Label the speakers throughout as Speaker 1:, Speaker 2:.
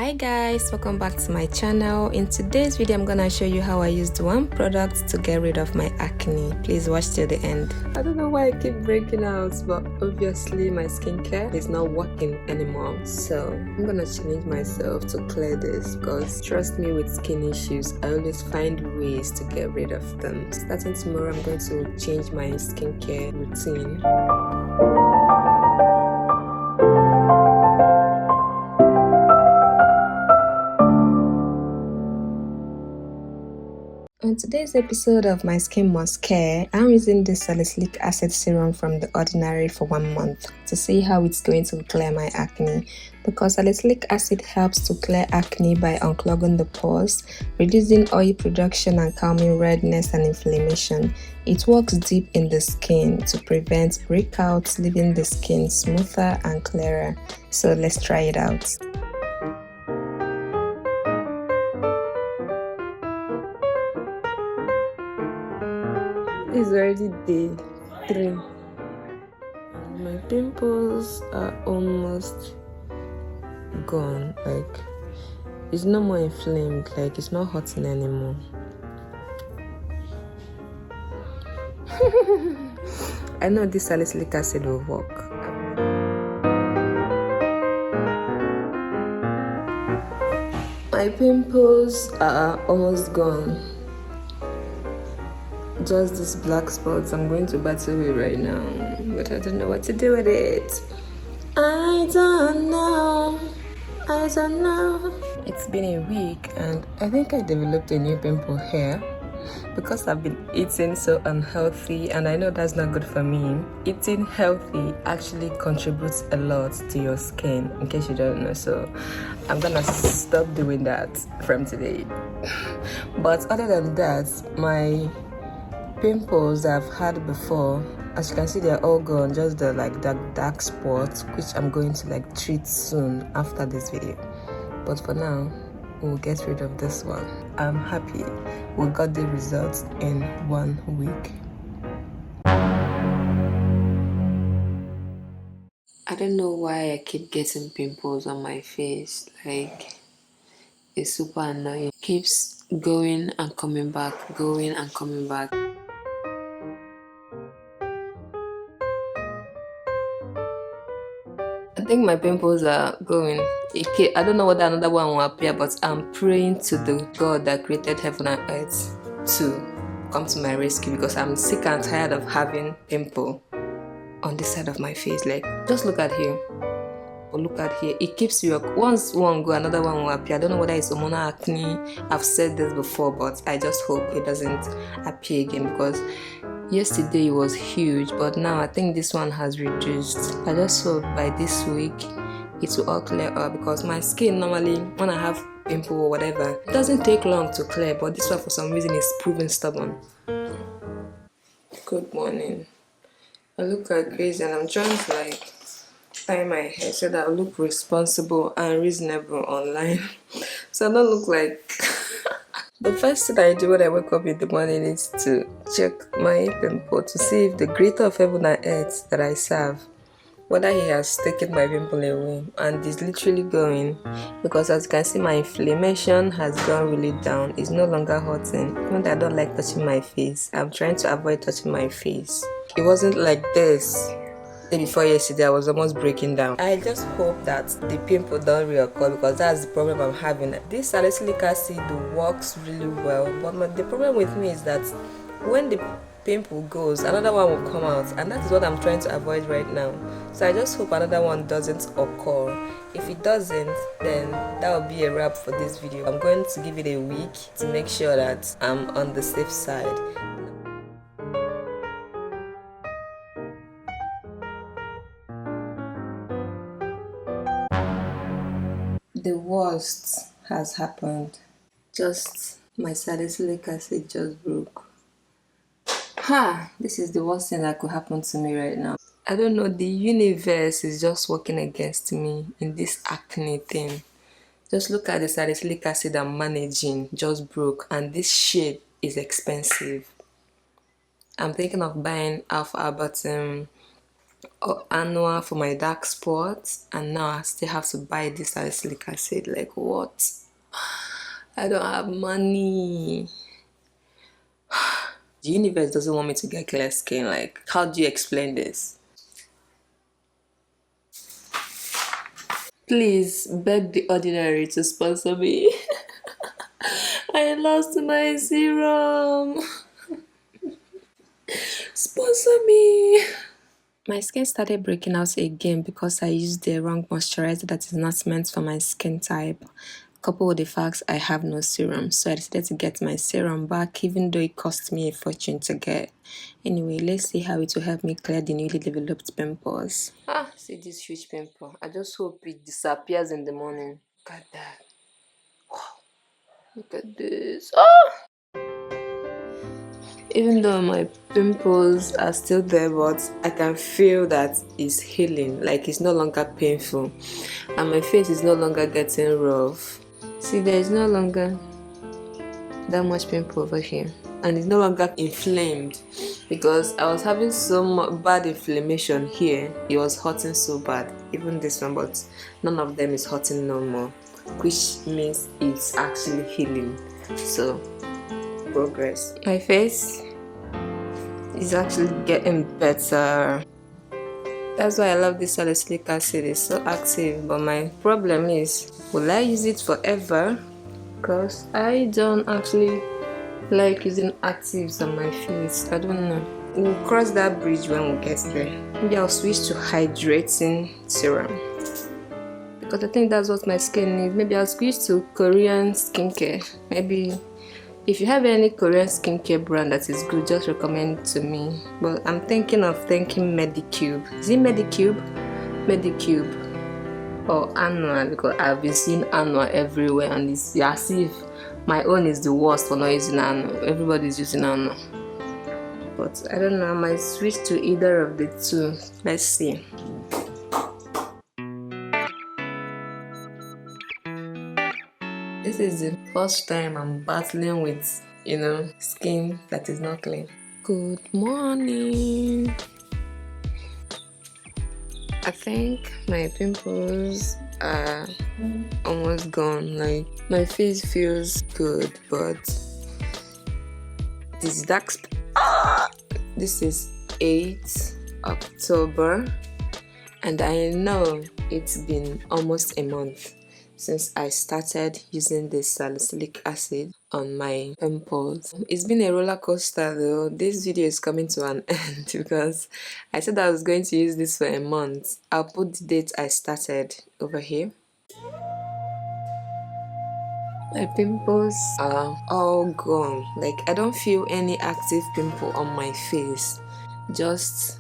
Speaker 1: Hi guys, welcome back to my channel. In today's video I'm gonna show you how I used one product to get rid of my acne. Please watch till the end. I don't know why I keep breaking out, but obviously my skincare is not working anymore, so I'm gonna challenge myself to clear this, because trust me, with skin issues I always find ways to get rid of them. Starting tomorrow I'm going to change my skincare routine. On today's episode of My Skin Must Care, I'm using this Salicylic acid serum from The Ordinary for 1 month to see how it's going to clear my acne. Because salicylic acid helps to clear acne by unclogging the pores, reducing oil production and calming redness and inflammation. It works deep in the skin to prevent breakouts, leaving the skin smoother and clearer. So let's try it out. It's already day 3. My pimples are almost gone. Like, it's no more inflamed. Like, it's not hurting anymore. I know this salicylic acid will work. My pimples are almost gone. Just these black spots I'm going to battle with right now, but I don't know what to do with it. I don't know. It's been a week and I think I developed a new pimple here because I've been eating so unhealthy, and I know that's not good for me. Eating healthy actually contributes a lot to your skin, in case you don't know, so I'm gonna stop doing that from today. But other than that, my pimples I've had before, as you can see, they're all gone. Just the dark spots, which I'm going to treat soon after this video. But for now, we'll get rid of this one. I'm happy we got the results in 1 week. I don't know why I keep getting pimples on my face. Like, it's super annoying. Keeps going and coming back, going and coming back. I think my pimples are going. I don't know whether another one will appear, but I'm praying to the God that created heaven and earth to come to my rescue, because I'm sick and tired of having pimple on this side of my face. Like, just look at here. Or look at here. It keeps you up. Once one go, another one will appear. I don't know whether it's hormonal acne. I've said this before, but I just hope it doesn't appear again, because yesterday it was huge, but now I think this one has reduced. I just hope by this week it will all clear up, because my skin normally, when I have pimple or whatever, it doesn't take long to clear, but this one for some reason is proving stubborn. Good morning. I look like crazy and I'm trying to tie my hair so that I look responsible and reasonable online. So I don't look like the first thing I do when I wake up in the morning is to check my pimple to see if the creator of heaven and earth that I serve, whether he has taken my pimple away. And it's literally going, because as you can see, my inflammation has gone really down. It's no longer hurting. Even though I don't like touching my face, I'm trying to avoid touching my face. It wasn't like this. Before yesterday, I was almost breaking down. I just hope that the pimple don't reoccur, because that's the problem I'm having. This salicylic acid works really well, but the problem with me is that when the pimple goes, another one will come out, and that is what I'm trying to avoid right now. So I just hope another one doesn't occur. If it doesn't, then that will be a wrap for this video. I'm going to give it a week to make sure that I'm on the safe side. The worst has happened. Just my salicylic acid just broke. This is the worst thing that could happen to me right now. I don't know, the universe is just working against me in this acne thing. Just look at the salicylic acid I'm managing, just broke, and this shit is expensive. I'm thinking of buying alpha bottom annual for my dark spots, and now I still have to buy this salicylic acid. Like, what? I don't have money. The universe doesn't want me to get clear skin. Like, how do you explain this? Please beg the ordinary to sponsor me. I lost my serum. Sponsor me. My skin started breaking out again because I used the wrong moisturizer that is not meant for my skin type, coupled with the fact I have no serum. So I decided to get my serum back, even though it cost me a fortune to get. Anyway, let's see how it will help me clear the newly developed pimples. See this huge pimple. I just hope it disappears in the morning. Look at that. Wow. Look at this. Even though my pimples are still there, but I can feel that it's healing, like it's no longer painful, and my face is no longer getting rough. See, there is no longer that much pimple over here, and it's no longer inflamed, because I was having so much bad inflammation here. It was hurting so bad, even this one, but none of them is hurting no more, which means it's actually healing. So progress. My face is actually getting better. That's why I love this salicylic acid. It's so active, but my problem is, will I use it forever? Because I don't actually like using actives on my face. I don't know. We'll cross that bridge when we get there. Maybe I'll switch to hydrating serum, because I think that's what my skin needs. Maybe I'll switch to Korean skincare. Maybe if you have any Korean skincare brand that is good, just recommend it to me. But I'm thinking of thanking Medicube. Is it Medicube? Medicube or Annual, because I've been seeing Annual everywhere, and it's as if my own is the worst for not using Annual. Everybody's using Annual. But I don't know, I might switch to either of the two. Let's see. This is the first time I'm battling with, skin that is not clean. Good morning. I think my pimples are almost gone. Like, my face feels good, but this dark this is 8 October, and I know it's been almost a month since I started using this salicylic acid on my pimples. It's been a roller coaster though. This video is coming to an end because I said I was going to use this for a month. I'll put the date I started over here. My pimples are all gone. Like, I don't feel any active pimple on my face, just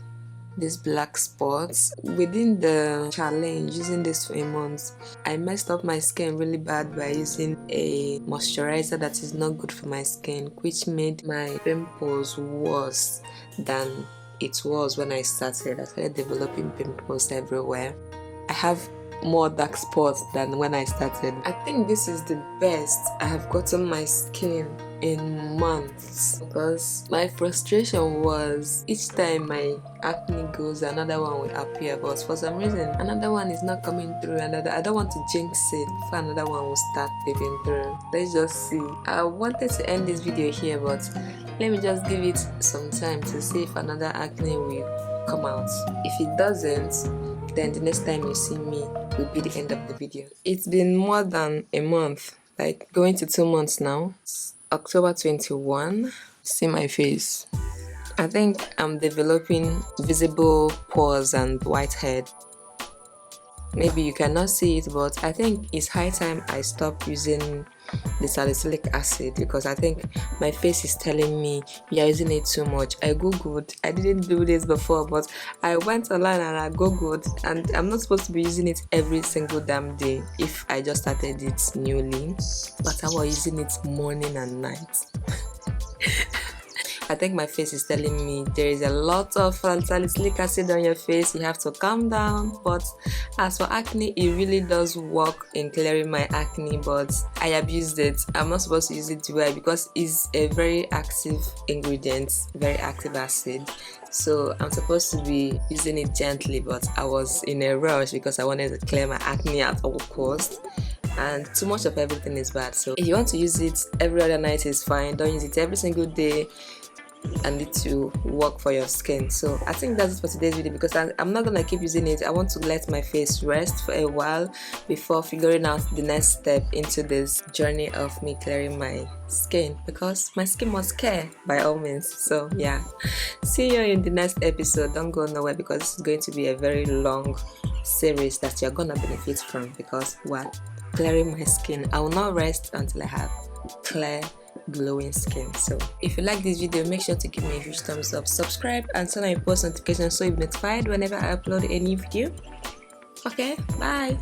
Speaker 1: these black spots. Within the challenge using this for a month, I messed up my skin really bad by using a moisturizer that is not good for my skin, which made my pimples worse than it was when I started. I started developing pimples everywhere. I have more dark spots than when I started. I think this is the best I have gotten my skin in months, because my frustration was each time my acne goes, another one will appear, but for some reason another one is not coming through, and I don't want to jinx it before another one will start peeping through. Let's just see. I wanted to end this video here, but let me just give it some time to see if another acne will come out. If it doesn't, then the next time you see me will be the end of the video. It's been more than a month, like going to 2 months now. It's October 21. See my face. I think I'm developing visible pores and whitehead. Maybe you cannot see it, but I think it's high time I stop using the salicylic acid, because I think my face is telling me you're using it too much. I googled, I didn't do this before, but I went online and I googled, and I'm not supposed to be using it every single damn day if I just started it newly, but I was using it morning and night. I think my face is telling me there is a lot of salicylic acid on your face, you have to calm down. But as for acne, it really does work in clearing my acne, but I abused it. I'm not supposed to use it well because it's a very active ingredient, very active acid. So I'm supposed to be using it gently, but I was in a rush because I wanted to clear my acne at all costs. And too much of everything is bad. So if you want to use it every other night is fine. Don't use it every single day and it to work for your skin. So I think that's it for today's video, because I'm not gonna keep using it. I want to let my face rest for a while before figuring out the next step into this journey of me clearing my skin, because my skin must care by all means. So yeah, see you in the next episode. Don't go nowhere, because it's going to be a very long series that you're gonna benefit from, because what, clearing my skin. I will not rest until I have clear, glowing skin. So if you like this video, make sure to give me a huge thumbs up, subscribe, and turn on your post notifications so you'll be notified whenever I upload a new video. Okay, bye.